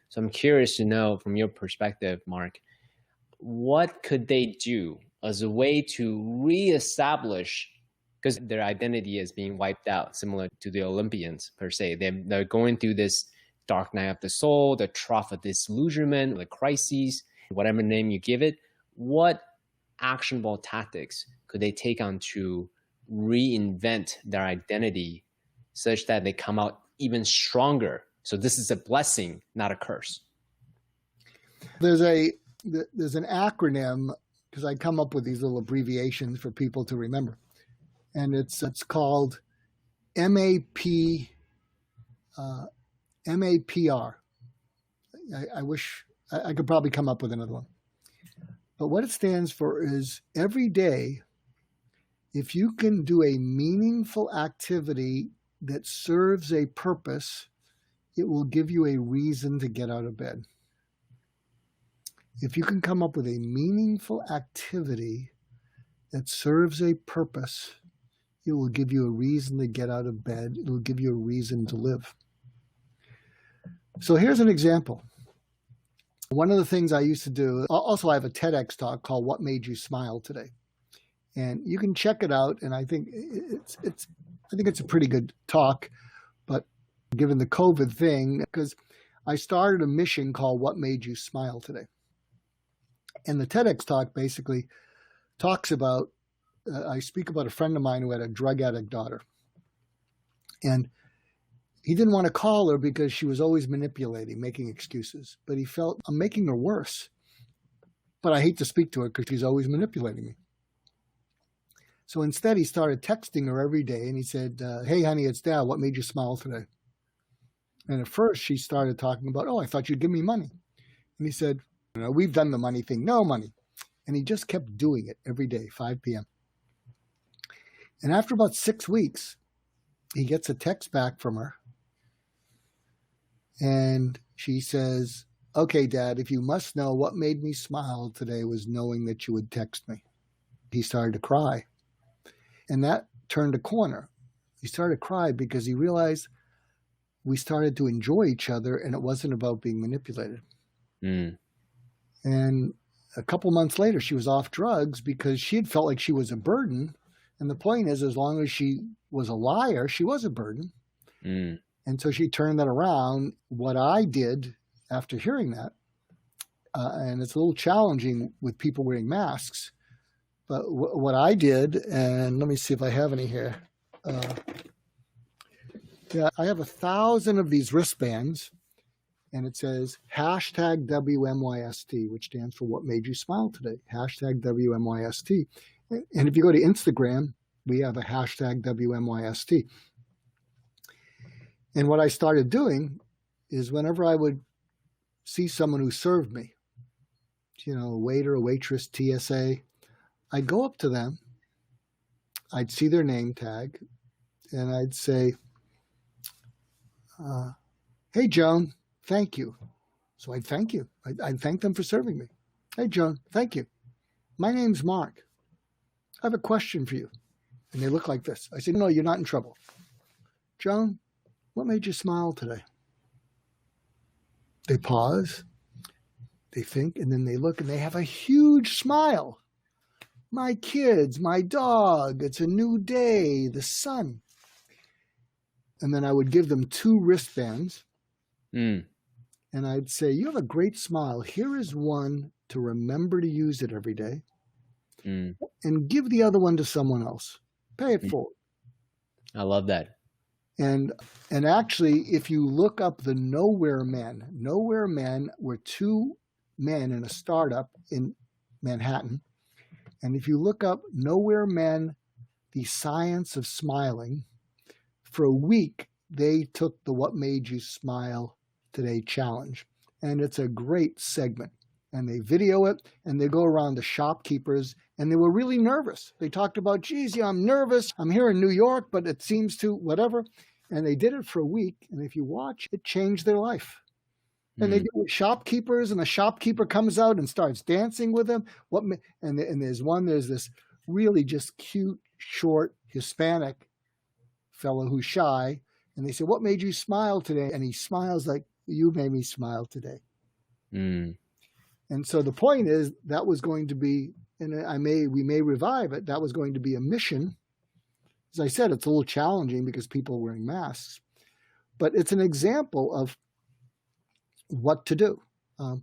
So I'm curious to know from your perspective, Mark, what could they do as a way to reestablish, because their identity is being wiped out, similar to the Olympians per se. They're going through this dark night of the soul, the trough of disillusionment, the crises, whatever name you give it. What actionable tactics could they take on to reinvent their identity such that they come out even stronger? So this is a blessing, not a curse. There's an acronym, because I come up with these little abbreviations for people to remember, and it's called MAPR. I wish I could probably come up with another one. But what it stands for is every day, if you can do a meaningful activity that serves a purpose, it will give you a reason to get out of bed. If you can come up with a meaningful activity that serves a purpose, it will give you a reason to get out of bed. It will give you a reason to live. So here's an example. One of the things I used to do, also I have a TEDx talk called What Made You Smile Today? And you can check it out, and I think it's a pretty good talk, but given the COVID thing, because I started a mission called What Made You Smile Today? And the TEDx talk basically talks about, I speak about a friend of mine who had a drug addict daughter. And he didn't want to call her because she was always manipulating, making excuses. But he felt, I'm making her worse. But I hate to speak to her because she's always manipulating me. So instead, he started texting her every day. And he said, hey, honey, it's Dad. What made you smile today? And at first, she started talking about, oh, I thought you'd give me money. And he said, we've done the money thing. No money. And he just kept doing it every day, 5 p.m. And after about 6 weeks, he gets a text back from her. And she says, okay, Dad, if you must know, what made me smile today was knowing that you would text me. He started to cry. And that turned a corner. He started to cry because he realized we started to enjoy each other and it wasn't about being manipulated. Mm. And a couple months later, she was off drugs because she had felt like she was a burden. And the point is, as long as she was a liar, she was a burden. Mm. And so she turned that around. What I did after hearing that, and it's a little challenging with people wearing masks, but what I did, and let me see if I have any here. Yeah, I have 1,000 of these wristbands, and it says hashtag WMYST, which stands for What Made You Smile Today, hashtag WMYST. And if you go to Instagram, we have a hashtag WMYST. And what I started doing is whenever I would see someone who served me, a waiter, a waitress, TSA, I'd go up to them, I'd see their name tag, and I'd say, hey, Joan, thank you. So I'd thank you. I'd thank them for serving me. Hey, Joan, thank you. My name's Mark. I have a question for you. And they look like this. I said, no, you're not in trouble. Joan, what made you smile today? They pause, they think, and then they look and they have a huge smile. My kids, my dog, it's a new day, the sun. And then I would give them 2 wristbands. And I'd say, you have a great smile. Here is one to remember to use it every day. And give the other one to someone else. Pay it forward. I love that. And actually, if you look up the Nowhere Men were 2 men in a startup in Manhattan. And if you look up Nowhere Men, the science of smiling, for a week, they took the What Made You Smile Today challenge. And it's a great segment. And they video it, and they go around the shopkeepers, and they were really nervous. They talked about, geez, yeah, I'm nervous. I'm here in New York, but it seems to whatever. And they did it for a week, and if you watch, it changed their life. And they do it with shopkeepers, and the shopkeeper comes out and starts dancing with them. And there's this really just cute, short, Hispanic fellow who's shy. And they say, what made you smile today? And he smiles like You made me smile today. Mm. And so the point is that was going to be, and we may revive it, that was going to be a mission. As I said, it's a little challenging because people are wearing masks, but it's an example of what to do.